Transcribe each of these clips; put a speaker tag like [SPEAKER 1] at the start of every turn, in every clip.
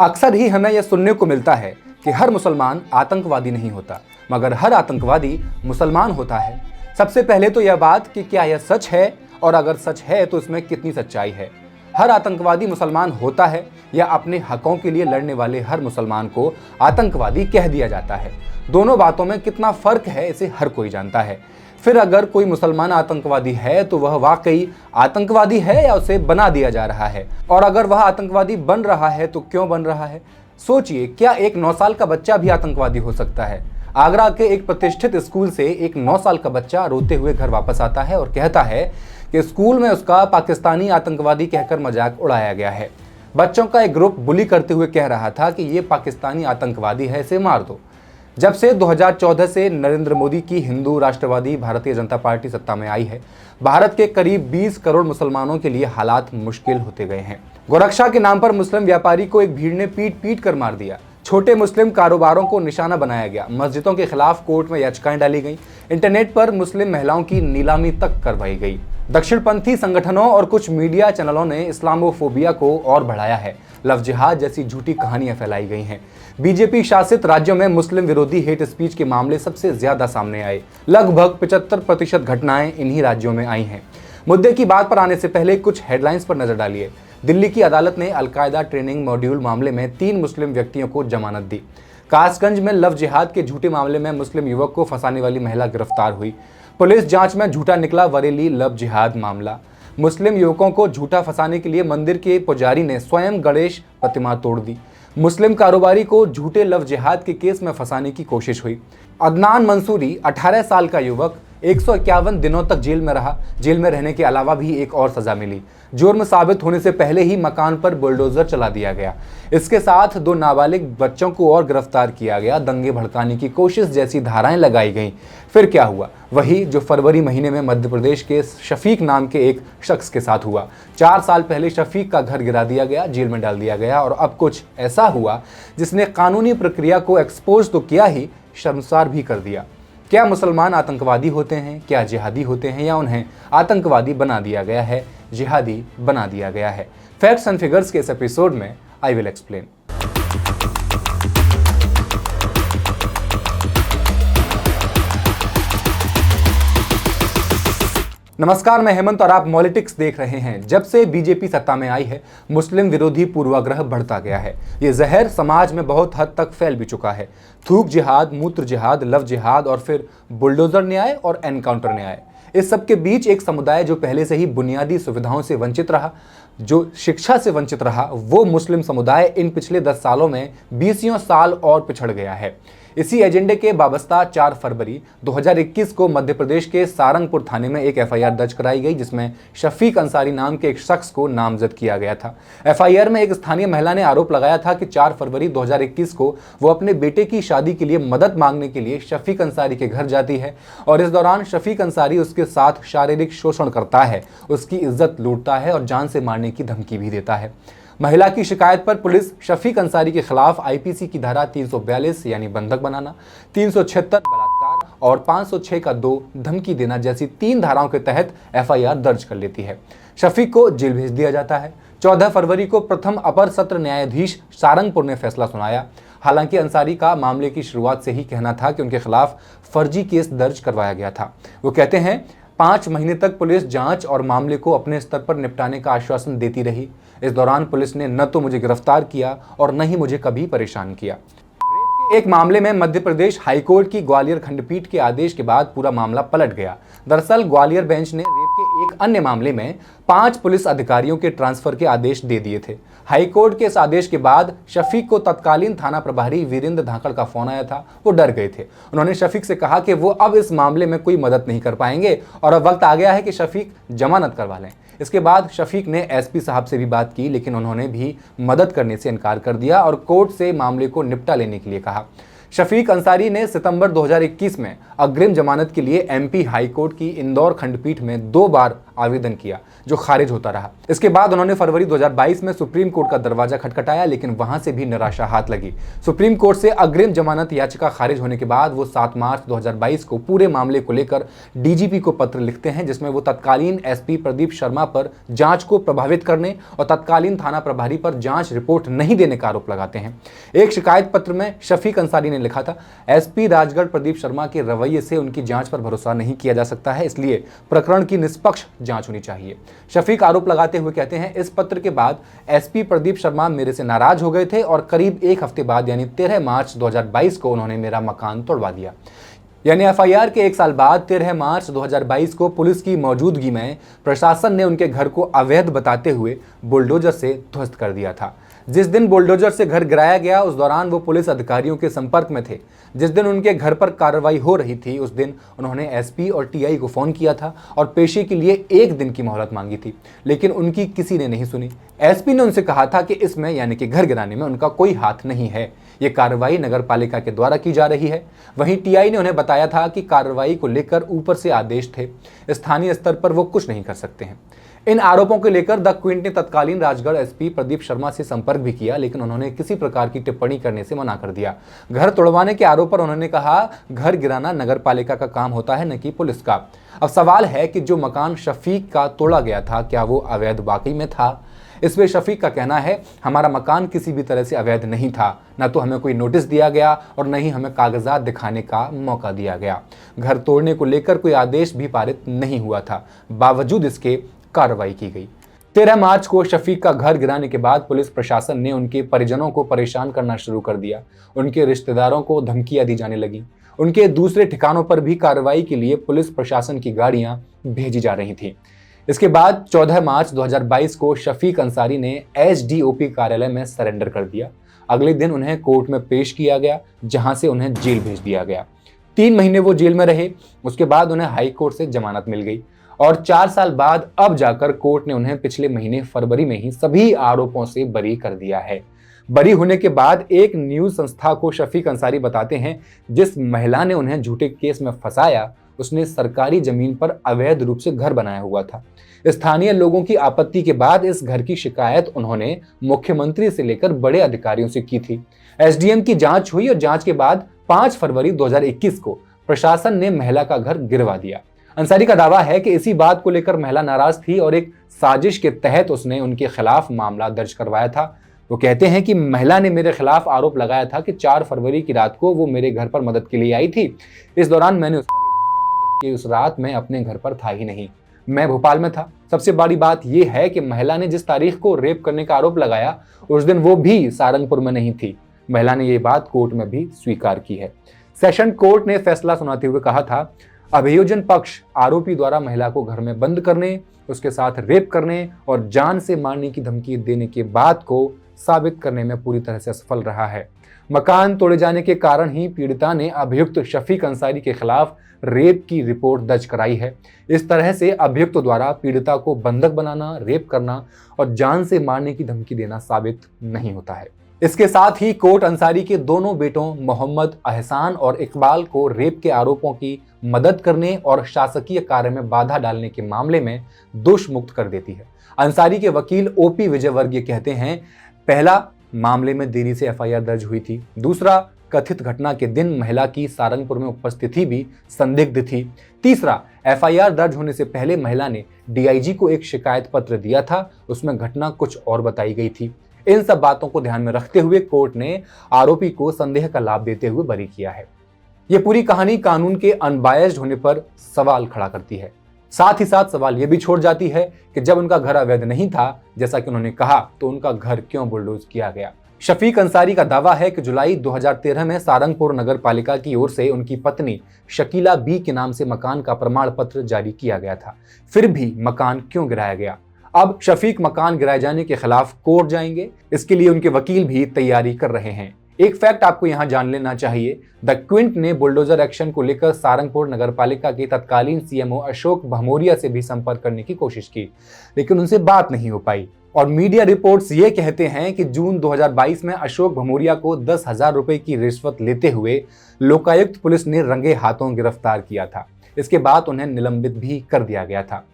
[SPEAKER 1] अक्सर ही हमें यह सुनने को मिलता है कि हर मुसलमान आतंकवादी नहीं होता, मगर हर आतंकवादी मुसलमान होता है। सबसे पहले तो यह बात कि क्या यह सच है, और अगर सच है तो इसमें कितनी सच्चाई है। हर आतंकवादी मुसलमान होता है या अपने हकों के लिए लड़ने वाले हर मुसलमान को आतंकवादी कह दिया जाता है? दोनों बातों में कितना फर्क है इसे हर कोई जानता है। फिर अगर कोई मुसलमान आतंकवादी है तो वह वाकई आतंकवादी है या उसे बना दिया जा रहा है? और अगर वह आतंकवादी बन रहा है तो क्यों बन रहा है? सोचिए, क्या एक 9 साल का बच्चा भी आतंकवादी हो सकता है? आगरा के एक प्रतिष्ठित स्कूल से एक 9 साल का बच्चा रोते हुए घर वापस आता है और कहता है कि स्कूल में उसका पाकिस्तानी आतंकवादी कहकर मजाक उड़ाया गया है। बच्चों का एक ग्रुप बुली करते हुए कह रहा था कि ये पाकिस्तानी आतंकवादी है, इसे मार दो। जब से 2014 से नरेंद्र मोदी की हिंदू राष्ट्रवादी भारतीय जनता पार्टी सत्ता में आई है, भारत के करीब 20 करोड़ मुसलमानों के लिए हालात मुश्किल होते गए हैं। गोरक्षा के नाम पर मुस्लिम व्यापारी को एक भीड़ ने पीट पीट कर मार दिया। छोटे मुस्लिम कारोबारों को निशाना बनाया गया। मस्जिदों के खिलाफ कोर्ट में याचिकाएं डाली गईं। इंटरनेट पर मुस्लिम महिलाओं की नीलामी तक करवाई गई। दक्षिणपंथी संगठनों और कुछ मीडिया चैनलों ने इस्लामोफोबिया को और बढ़ाया है। लव जिहाद जैसी झूठी कहानियां फैलाई गई हैं। बीजेपी शासित राज्यों में मुस्लिम विरोधी हेट स्पीच के मामले सबसे ज्यादा सामने आए। लगभग 75% घटनाएं इन्हीं राज्यों में आई हैं। मुद्दे की बात पर आने से पहले कुछ हेडलाइंस पर नजर डालिए। दिल्ली की अदालत ने अलकायदा ट्रेनिंग मॉड्यूल मामले में 3 मुस्लिम व्यक्तियों को जमानत दी। कासगंज में लव जिहाद के झूठे मामले में मुस्लिम युवक को फंसाने वाली महिला गिरफ्तार हुई। पुलिस जांच में झूठा निकला बरेली लव जिहाद मामला। मुस्लिम युवकों को झूठा फंसाने के लिए मंदिर के पुजारी ने स्वयं गणेश प्रतिमा तोड़ दी। मुस्लिम कारोबारी को झूठे लव जिहाद के केस में फंसाने की कोशिश हुई। अदनान मंसूरी 18 साल का युवक 151 दिनों तक जेल में रहा। जेल में रहने के अलावा भी एक और सजा मिली। जुर्म साबित होने से पहले ही मकान पर बुलडोजर चला दिया गया। इसके साथ 2 नाबालिग बच्चों को और गिरफ्तार किया गया। दंगे भड़काने की कोशिश जैसी धाराएं लगाई गईं। फिर क्या हुआ? वही जो फरवरी महीने में मध्य प्रदेश के शफीक नाम के एक शख्स के साथ हुआ। 4 साल पहले शफीक का घर गिरा दिया गया, जेल में डाल दिया गया, और अब कुछ ऐसा हुआ जिसने कानूनी प्रक्रिया को एक्सपोज तो किया ही, शर्मसार भी कर दिया। क्या मुसलमान आतंकवादी होते हैं? क्या जिहादी होते हैं? या उन्हें आतंकवादी बना दिया गया है, जिहादी बना दिया गया है? फैक्ट्स एंड फिगर्स के इस एपिसोड में आई विल एक्सप्लेन। नमस्कार, मैं हेमंत और आप मॉलिटिक्स देख रहे हैं। जब से बीजेपी सत्ता में आई है, मुस्लिम विरोधी पूर्वाग्रह बढ़ता गया है। ये जहर समाज में बहुत हद तक फैल भी चुका है। थूक जिहाद, मूत्र जिहाद, लव जिहाद और फिर बुलडोजर न्याय और एनकाउंटर न्याय। इस सब के बीच एक समुदाय जो पहले से ही बुनियादी सुविधाओं से वंचित रहा, जो शिक्षा से वंचित रहा, वो मुस्लिम समुदाय इन पिछले 10 सालों में 20 साल और पिछड़ गया है। इसी एजेंडे के वाबस्ता 4 फरवरी 2021 को मध्य प्रदेश के सारंगपुर थाने में एक एफआईआर दर्ज कराई गई, जिसमें शफीक अंसारी नाम के एक शख्स को नामजद किया गया था। एफआईआर में एक स्थानीय महिला ने आरोप लगाया था कि 4 फरवरी 2021 को वो अपने बेटे की शादी के लिए मदद मांगने के लिए शफीक अंसारी के घर जाती है, और इस दौरान शफीक अंसारी उसके साथ शारीरिक शोषण करता है, उसकी इज्जत लूटता है और जान से मारने की धमकी भी देता है। महिला की शिकायत पर पुलिस शफीक अंसारी के खिलाफ आईपीसी की धारा 342 यानी बंधक बनाना, 376 बलात्कार और 506 का 2 धमकी देना जैसी 3 धाराओं के तहत एफआईआर दर्ज कर लेती है। शफीक को जेल भेज दिया जाता है। 14 फरवरी को प्रथम अपर सत्र न्यायाधीश सारंगपुर ने फैसला सुनाया। हालांकि अंसारी का मामले की शुरुआत से ही कहना था कि उनके खिलाफ फर्जी केस दर्ज करवाया गया था। वो कहते हैं, 5 महीने तक पुलिस जांच और मामले को अपने स्तर पर निपटाने का आश्वासन देती रही। इस दौरान पुलिस ने न तो मुझे गिरफ्तार किया और न ही मुझे कभी परेशान किया। एक मामले में मध्य प्रदेश हाईकोर्ट की ग्वालियर खंडपीठ के आदेश के बाद पूरा मामला पलट गया। दरअसल ग्वालियर बेंच ने रेप के एक अन्य मामले में 5 पुलिस अधिकारियों के ट्रांसफर के आदेश दे दिए थे। हाईकोर्ट के इस आदेश के बाद शफीक को तत्कालीन थाना प्रभारी वीरेंद्र धाकड़ का फोन आया था। वो डर गए थे। उन्होंने शफीक से कहा कि वो अब इस मामले में कोई मदद नहीं कर पाएंगे और अब वक्त आ गया है कि शफीक जमानत करवा लें। इसके बाद शफीक ने एसपी साहब से भी बात की, लेकिन उन्होंने भी मदद करने से इनकार कर दिया और कोर्ट से मामले को निपटा लेने के लिए कहा। शफीक अंसारी ने सितंबर 2021 में अग्रिम जमानत के लिए एमपी हाईकोर्ट की इंदौर खंडपीठ में 2 बार आवेदन किया, जो खारिज होता रहा। इसके बाद उन्होंने फरवरी 2022 में सुप्रीम कोर्ट का दरवाजा खटखटाया, लेकिन वहां से भी निराशा हाथ लगी। सुप्रीम कोर्ट से अग्रिम जमानत याचिका खारिज होने के बाद वो 7 मार्च 2022 को पूरे मामले को लेकर डीजीपी को पत्र लिखते हैं, जिसमें वो तत्कालीन एसपी प्रदीप शर्मा पर जांच को प्रभावित करने और तत्कालीन थाना प्रभारी पर जांच रिपोर्ट नहीं देने का आरोप लगाते हैं। एक शिकायत पत्र में शफीक अंसारी ने लिखा था, एसपी राजगढ़ प्रदीप शर्मा के रवैये से उनकी जांच पर भरोसा नहीं किया जा सकता है, इसलिए प्रकरण की निष्पक्ष जांच होनी चाहिए। शफीक आरोप लगाते हुए कहते हैं, इस पत्र के बाद एसपी प्रदीप शर्मा मेरे से नाराज हो गए थे और करीब एक हफ्ते बाद यानी 13 मार्च 2022 को उन्होंने मेरा मकान तोड़वा दिया। यानी एफआईआर के एक साल बाद 13 मार्च 2022 को पुलिस की मौजूदगी में प्रशासन ने उनके घर को अवैध बताते हुए बुलडोजर से ध्वस्त कर दिया था। जिस दिन बुलडोजर से घर गिराया गया उस दौरान वो पुलिस अधिकारियों के संपर्क में थे। जिस दिन उनके घर पर कार्रवाई हो रही थी उस दिन उन्होंने एसपी और टीआई को फोन किया था और पेशी के लिए 1 दिन की मोहलत मांगी थी, लेकिन उनकी किसी ने नहीं सुनी। एसपी ने उनसे कहा था कि इसमें यानी कि घर गिराने में उनका कोई हाथ नहीं है, ये कार्रवाई नगर पालिका के द्वारा की जा रही है। वहीं टीआई ने उन्हें बताया था कि कार्रवाई को लेकर ऊपर से आदेश थे, स्थानीय स्तर पर वो कुछ नहीं कर सकते हैं। इन आरोपों को लेकर द क्विंट ने तत्कालीन राजगढ़ एसपी प्रदीप शर्मा से संपर्क भी किया, लेकिन उन्होंने किसी प्रकार की टिप्पणी करने से मना कर दिया। घर तोड़वाने के आरोप पर उन्होंने कहा, घर गिराना नगर पालिका का काम होता है, न कि पुलिस का। अब सवाल है कि जो मकान शफीक का तोड़ा गया था, क्या वो अवैध वाकई में था? इसमें शफीक का कहना है, हमारा मकान किसी भी तरह से अवैध नहीं था, न तो हमें कोई नोटिस दिया गया और न ही हमें कागजात दिखाने का मौका दिया गया। घर तोड़ने को लेकर कोई आदेश भी पारित नहीं हुआ था, बावजूद इसके कार्रवाई की गई। 13 मार्च को शफीक का घर गिराने के बाद पुलिस प्रशासन ने उनके परिजनों को परेशान करना शुरू कर दिया। उनके रिश्तेदारों को धमकियां दी जाने लगी। उनके दूसरे ठिकानों पर भी कार्रवाई के लिए पुलिस प्रशासन की गाड़ियां भेजी जा रही थी। इसके बाद 14 मार्च 2022 को शफीक अंसारी ने एसडीओपी कार्यालय में सरेंडर कर दिया। अगले दिन उन्हें कोर्ट में पेश किया गया, जहां से उन्हें जेल भेज दिया गया। 3 महीने वो जेल में रहे। उसके बाद उन्हें हाई कोर्ट से जमानत मिल गई और 4 साल बाद अब जाकर कोर्ट ने उन्हें पिछले महीने फरवरी में ही सभी आरोपों से बरी कर दिया है। बरी होने के बाद एक न्यूज संस्था को शफीक अंसारी बताते हैं, जिस महिला ने उन्हें झूठे केस में फंसाया उसने सरकारी जमीन पर अवैध रूप से घर बनाया हुआ था। स्थानीय लोगों की आपत्ति के बाद इस घर की शिकायत उन्होंने मुख्यमंत्री से लेकर बड़े अधिकारियों से की थी। एसडीएम की जांच हुई और जांच के बाद 5 फरवरी 2021 को प्रशासन ने महिला का घर गिरवा दिया। अंसारी का दावा है कि इसी बात को लेकर महिला नाराज थी और एक साजिश के तहत उसने उनके खिलाफ मामला दर्ज करवाया था। वो कहते हैं कि महिला ने मेरे खिलाफ आरोप लगाया था कि 4 फरवरी की रात को वो मेरे घर पर मदद के लिए आई थी। इस दौरान मैंने उस रात में अपने घर पर था ही नहीं, मैं भोपाल में था। सबसे बड़ी बात यह है कि महिला ने जिस तारीख को रेप करने का आरोप लगाया उस दिन वो भी सारंगपुर में नहीं थी। महिला ने ये बात कोर्ट में भी स्वीकार की है। सेशन कोर्ट ने फैसला सुनाते हुए कहा था, अभियोजन पक्ष आरोपी द्वारा महिला को घर में बंद करने, उसके साथ रेप करने और जान से मारने की धमकी देने के बात को साबित करने में पूरी तरह से असफल रहा है। मकान तोड़े जाने के कारण ही पीड़िता ने अभियुक्त शफीक अंसारी के खिलाफ रेप की रिपोर्ट दर्ज कराई है। इस तरह से अभियुक्त द्वारा पीड़िता को बंधक बनाना, रेप करना और जान से मारने की धमकी देना साबित नहीं होता है। इसके साथ ही कोर्ट अंसारी के दोनों बेटों मोहम्मद अहसान और इकबाल को रेप के आरोपों की मदद करने और शासकीय कार्य में बाधा डालने के मामले में दोष मुक्त कर देती है। अंसारी के वकील ओपी विजयवर्गीय कहते हैं, पहला, मामले में देरी से एफआईआर दर्ज हुई थी। दूसरा, कथित घटना के दिन महिला की सारंगपुर में उपस्थिति भी संदिग्ध थी। तीसरा, एफआईआर दर्ज होने से पहले महिला ने डीआईजी को एक शिकायत पत्र दिया था, उसमें घटना कुछ और बताई गई थी। इन सब बातों को ध्यान में रखते हुए कोर्ट ने आरोपी को संदेह का लाभ देते हुए बरी किया है। यह पूरी कहानी कानून के अनबायस्ड होने पर सवाल खड़ा करती है। साथ ही साथ सवाल यह भी छोड़ जाती है कि जब उनका घर अवैध नहीं था, जैसा कि उन्होंने कहा, तो उनका घर क्यों बुलडोज किया गया। शफीक अंसारी का दावा है कि जुलाई 2013 में सारंगपुर नगर पालिका की ओर से उनकी पत्नी शकीला बी के नाम से मकान का प्रमाण पत्र जारी किया गया था। फिर भी मकान क्यों गिराया गया? अब शफीक मकान गिराए जाने के खिलाफ कोर्ट जाएंगे। इसके लिए उनके वकील भी तैयारी कर रहे हैं। एक फैक्ट आपको यहां जान लेना चाहिए, द क्विंट ने बुलडोजर एक्शन को लेकर सारंगपुर नगर पालिका के तत्कालीन सीएमओ अशोक भमोरिया से भी संपर्क करने की कोशिश की, लेकिन उनसे बात नहीं हो पाई। और मीडिया रिपोर्ट्स ये कहते हैं कि जून 2022 में अशोक भमोरिया को 10,000 रुपए की रिश्वत लेते हुए लोकायुक्त पुलिस ने रंगे हाथों गिरफ्तार किया था। इसके बाद उन्हें निलंबित भी कर दिया गया था।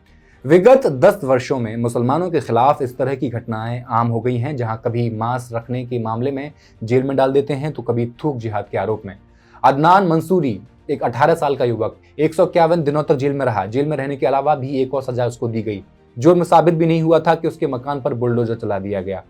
[SPEAKER 1] विगत 10 वर्षों में मुसलमानों के खिलाफ इस तरह की घटनाएं आम हो गई हैं, जहां कभी मांस रखने के मामले में जेल में डाल देते हैं तो कभी थूक जिहाद के आरोप में। अदनान मंसूरी, एक 18 साल का युवक, 151 दिनों तक जेल में रहा। जेल में रहने के अलावा भी एक और सजा उसको दी गई। जुर्म साबित भी नहीं हुआ था कि उसके मकान पर बुलडोजर चला दिया गया।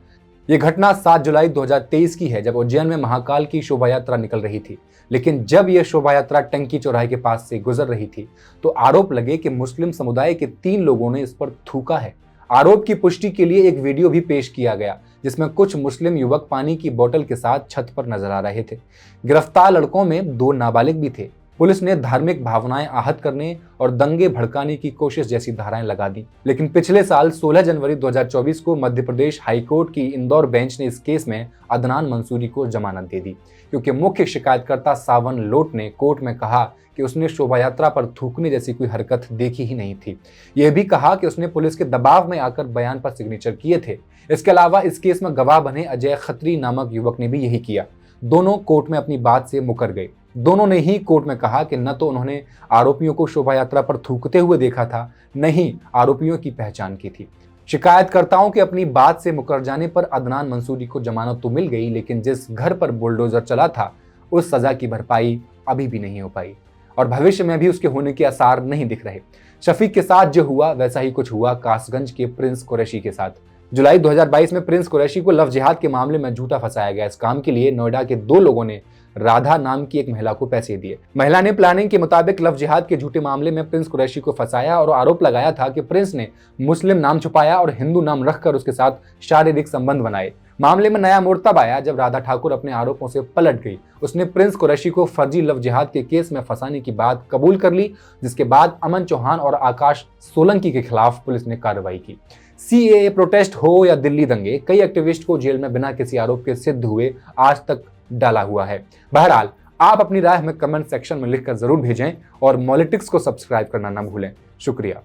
[SPEAKER 1] ये घटना 7 जुलाई 2023 की है, जब उज्जैन में महाकाल की शोभा यात्रा निकल रही थी। लेकिन जब यह शोभा यात्रा टंकी चौराहे के पास से गुजर रही थी तो आरोप लगे कि मुस्लिम समुदाय के 3 लोगों ने इस पर थूका है। आरोप की पुष्टि के लिए एक वीडियो भी पेश किया गया, जिसमें कुछ मुस्लिम युवक पानी की बोतल के साथ छत पर नजर आ रहे थे। गिरफ्तार लड़कों में 2 नाबालिग भी थे। पुलिस ने धार्मिक भावनाएं आहत करने और दंगे भड़काने की कोशिश जैसी धाराएं लगा दी। लेकिन पिछले साल 16 जनवरी 2024 को मध्य प्रदेश हाईकोर्ट की इंदौर बेंच ने इस केस में अदनान मंसूरी को जमानत दे दी, क्योंकि मुख्य शिकायतकर्ता सावन लोट ने कोर्ट में कहा कि उसने शोभा यात्रा पर थूकने जैसी कोई हरकत देखी ही नहीं थी। यह भी कहा कि उसने पुलिस के दबाव में आकर बयान पर सिग्नेचर किए थे। इसके अलावा इस केस में गवाह बने अजय खत्री नामक युवक ने भी यही किया। दोनों कोर्ट में अपनी बात से मुकर गए। दोनों ने ही कोर्ट में कहा कि न तो उन्होंने आरोपियों को शोभा यात्रा पर थूकते हुए देखा था, न ही आरोपियों की पहचान की थी। शिकायतकर्ताओं के अपनी बात से मुकर जाने पर अदनान मंसूरी को जमानत तो मिल गई, लेकिन जिस घर पर बुलडोजर चला था उस सजा की भरपाई अभी भी नहीं हो पाई और भविष्य में भी उसके होने के आसार नहीं दिख रहे। शफीक के साथ जो हुआ वैसा ही कुछ हुआ कासगंज के प्रिंस कुरैशी के साथ। जुलाई 2022 में प्रिंस कुरैशी को लव जिहाद के मामले में झूठा फंसाया गया। इस काम के लिए नोएडा के 2 लोगों ने राधा नाम की एक महिला को पैसे दिए। महिला ने प्लानिंग के मुताबिक लव जिहाद के झूठे मामले में प्रिंस कुरैशी को फंसाया और आरोप लगाया था कि प्रिंस ने मुस्लिम नाम छुपाया और हिंदू नाम रखकर उसके साथ शारीरिक संबंध बनाए। मामले में नया मोड़ तब आया जब राधा ठाकुर अपने आरोपों से पलट गई। उसने प्रिंस कुरैशी को फर्जी लव जिहाद के केस में फंसाने की बात कबूल कर ली, जिसके बाद अमन चौहान और आकाश सोलंकी के खिलाफ पुलिस ने कार्रवाई की। सीएए प्रोटेस्ट हो या दिल्ली दंगे, कई एक्टिविस्ट को जेल में बिना किसी आरोप के सिद्ध हुए आज तक डाला हुआ है। बहरहाल, आप अपनी राय हमें कमेंट सेक्शन में लिखकर जरूर भेजें और मॉलिटिक्स को सब्सक्राइब करना ना भूलें। शुक्रिया।